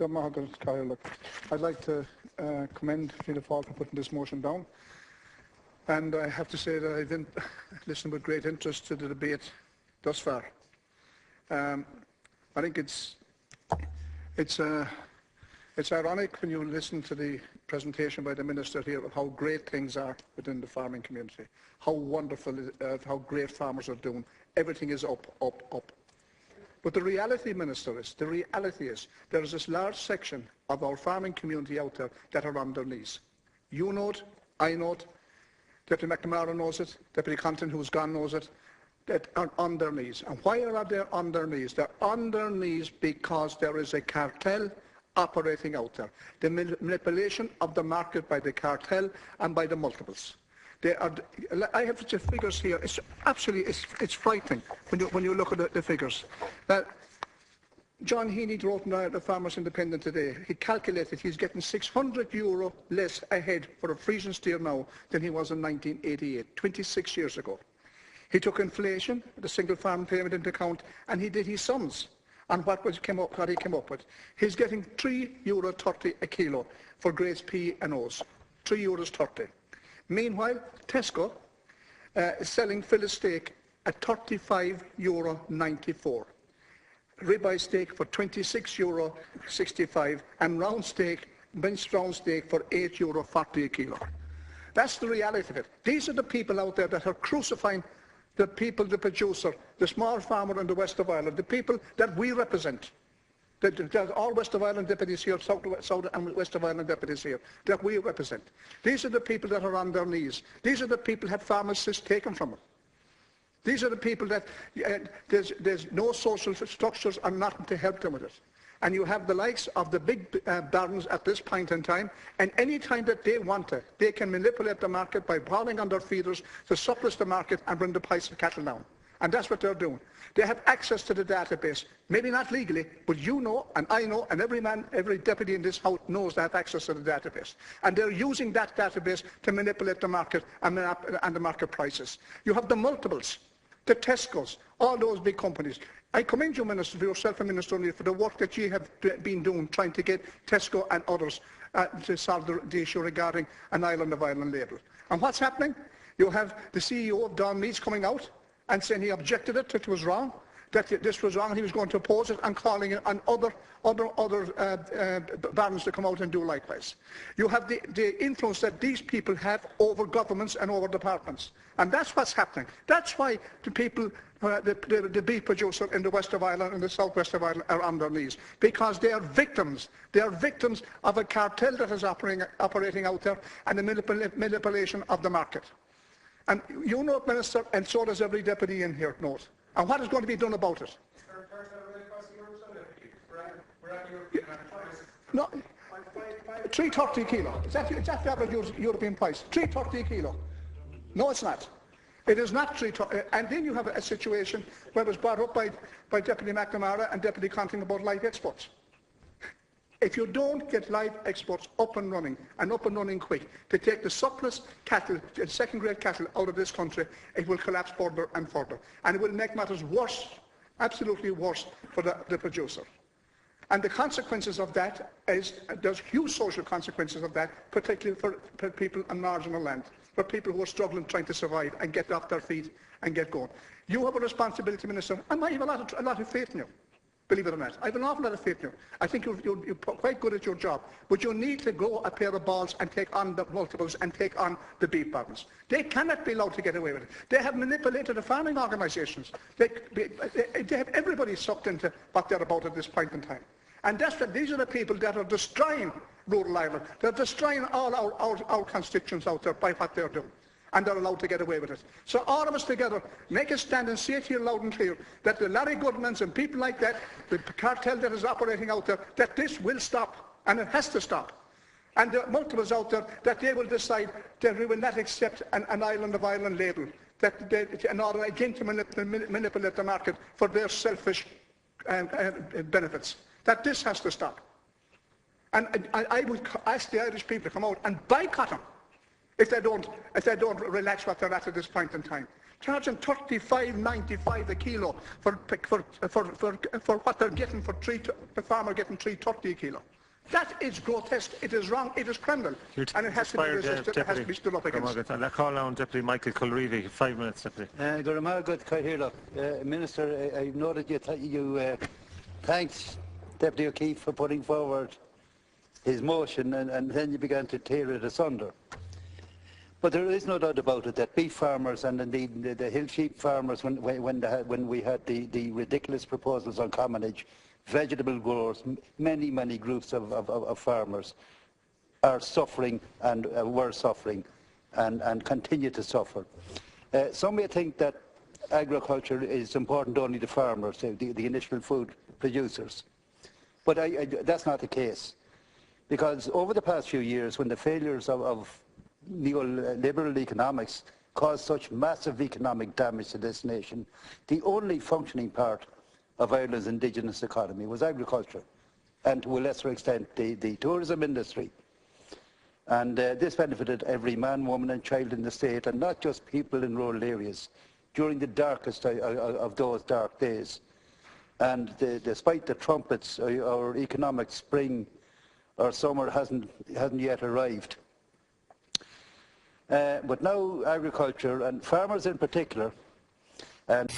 I'd like to commend Fianna Fail for putting this motion down. And I have to say that I've listened with great interest to the debate thus far. I think it's ironic when you listen to the presentation by the Minister here of how great things are within the farming community, how wonderful, how great farmers are doing. Everything is up, up, up. But the reality, Minister, is there is this large section of our farming community out there that are on their knees. You know it, I know it, Deputy McNamara knows it, Deputy Connaughton, who's gone, knows it, that are on their knees. And why are they on their knees? They're on their knees because there is a cartel operating out there. The manipulation of the market by the cartel and by the multiples. I have the figures here. It's absolutely it's frightening when you look at the figures. John Healy wrote in the Farmers Independent today. He calculated he's getting €600 less ahead for a Friesian steer now than he was in 1988, 26 years ago. He took inflation, the single farm payment into account, and he did his sums on what he came up with. He's getting €3.30 a kilo for grades P and O's. €3.30. Meanwhile, Tesco is selling fillet steak at €35.94. Ribeye steak for €26.65 and round steak, minced round steak for €8.40 a kilo. That's the reality of it. These are the people out there that are crucifying the people, the producer, the small farmer in the west of Ireland, the people that we represent. There's all West of Ireland deputies here, South and West of Ireland deputies here, that we represent. These are the people that are on their knees. These are the people that pharmacists taken from them. These are the people that there's no social structures or nothing to help them with it. And you have the likes of the big barons at this point in time, and any time that they want to, they can manipulate the market by brawling on their feeders to suppress the market and bring the price of cattle down. And that's what they're doing. They have access to the database, maybe not legally, but you know, and I know, and every deputy in this house knows they have access to the database. And they're using that database to manipulate the market and the market prices. You have the multiples, the Tesco's, all those big companies. I commend you, Minister, for yourself and Minister O'Neill, for the work that you have been doing, trying to get Tesco and others to solve the issue regarding an Island of Ireland label. And what's happening? You have the CEO of Dáil Meats coming out and saying he objected it, that it was wrong, that this was wrong, and he was going to oppose it, and calling it on other barons to come out and do likewise. You have the influence that these people have over governments and over departments. And that's what's happening. That's why the people, the beef producer in the west of Ireland and the southwest of Ireland are on their knees. Because they are victims. They are victims of a cartel that is operating out there and the manipulation of the market. And you know it, Minister, and so does every deputy in here knows. And what is going to be done about it? No, $3.30 a kilo. Is that the average European price? $3.30 a kilo. No, it's not. It is not $3.30. And then you have a situation where it was brought up by Deputy McNamara and Deputy Connaughton about live exports. If you don't get live exports up and running quick, to take the surplus cattle, second-grade cattle out of this country, it will collapse further and further. And it will make matters worse, absolutely worse, for the producer. And the consequences of that there's huge social consequences of that, particularly for people on marginal land, for people who are struggling trying to survive and get off their feet and get going. You have a responsibility, Minister, and I have a lot of faith in you. Believe it or not, I have an awful lot of faith in you. I think you're quite good at your job, but you need to grow a pair of balls and take on the multiples and take on the beef barons. They cannot be allowed to get away with it. They have manipulated the farming organisations. They have everybody sucked into what they're about at this point in time. And these are the people that are destroying rural Ireland. They're destroying all our constituents out there by what they're doing. And they're allowed to get away with it. So all of us together, make a stand and say it here loud and clear that the Larry Goodmans and people like that, the cartel that is operating out there, that this will stop, and it has to stop. And the multiples out there, that they will decide that we will not accept an Island of Ireland label, in order again to manipulate the market for their selfish benefits. That this has to stop. And I would ask the Irish people to come out and boycott them. if they don't relax what they're at this point in time. Charging $35.95 a kilo for what they're getting for the farmer getting $3.30 a kilo. That is grotesque. It is wrong. It is criminal, and it has to be resisted. It has to be stood up against. I call on Deputy Michael Culreevy. 5 minutes, Deputy. Minister, I know that you thanked Deputy O'Keefe for putting forward his motion, and then you began to tear it asunder. But there is no doubt about it that beef farmers and indeed the hill sheep farmers, when we had the ridiculous proposals on commonage, vegetable growers, many groups of farmers are suffering and were suffering and continue to suffer. Some may think that agriculture is important only to farmers, the initial food producers. But that's not the case. Because over the past few years, when the failures of neoliberal economics caused such massive economic damage to this nation, the only functioning part of Ireland's indigenous economy was agriculture, and to a lesser extent the tourism industry. And this benefited every man, woman and child in the state, and not just people in rural areas, during the darkest of those dark days. And despite the trumpets, our economic spring or summer hasn't yet arrived. But now agriculture, and farmers in particular, and